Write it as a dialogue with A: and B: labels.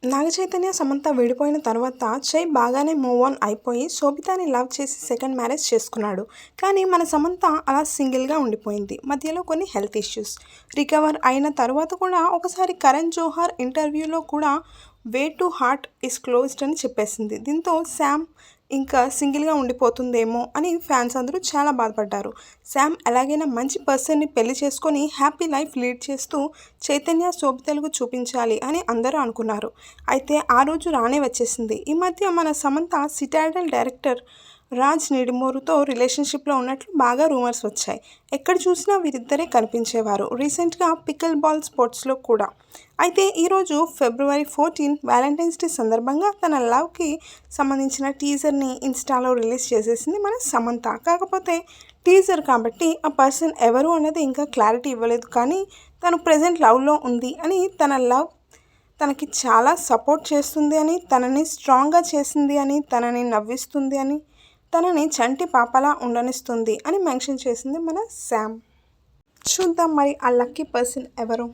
A: నాగచైతన్య సమంత విడిపోయిన తర్వాత చై బాగానే మూవ్ ఆన్ అయిపోయి శోభితాని లవ్ చేసి సెకండ్ మ్యారేజ్ చేసుకున్నాడు. కానీ మన సమంత అలా సింగిల్గా ఉండిపోయింది. మధ్యలో కొన్ని హెల్త్ ఇష్యూస్ రికవర్ అయిన తర్వాత కూడా ఒకసారి కరణ్ జోహార్ ఇంటర్వ్యూలో కూడా way to heart is closed అని చెప్పేసింది. దీంతో శామ్ ఇంకా సింగిల్గా ఉండిపోతుందేమో అని ఫ్యాన్స్ అందరూ చాలా బాధపడ్డారు. శామ్ ఎలాగైనా మంచి పర్సన్ని పెళ్లి చేసుకొని హ్యాపీ లైఫ్ లీడ్ చేస్తూ చైతన్య శోభితలకు చూపించాలి అని అందరూ అనుకున్నారు. అయితే ఆ రోజు రానే వచ్చేసింది. ఈ మధ్య మన సమంత సిటాడల్ డైరెక్టర్ రాజ్ నిడిమోరుతో రిలేషన్షిప్లో ఉన్నట్లు బాగా రూమర్స్ వచ్చాయి. ఎక్కడ చూసినా వీరిద్దరే కనిపించేవారు. రీసెంట్గా పికిల్ బాల్ స్పోర్ట్స్లో కూడా. అయితే ఈరోజు February 14 వ్యాలంటైన్స్ డే సందర్భంగా తన లవ్కి సంబంధించిన టీజర్ని ఇన్స్టాలో రిలీజ్ చేసేసింది మన సమంత. కాకపోతే టీజర్ కాబట్టి ఆ పర్సన్ ఎవరు అన్నది ఇంకా క్లారిటీ ఇవ్వలేదు. కానీ తను ప్రజెంట్ లవ్లో ఉంది అని, తన లవ్ తనకి చాలా సపోర్ట్ చేస్తుంది అని, తనని స్ట్రాంగ్గా చేసింది అని, తనని నవ్విస్తుంది అని, తనని చంటి పాపలా ఉండనిస్తుంది అని మెన్షన్ చేసింది మన శామ్. చూద్దాం మరి ఆ లక్కీ పర్సన్ ఎవరో.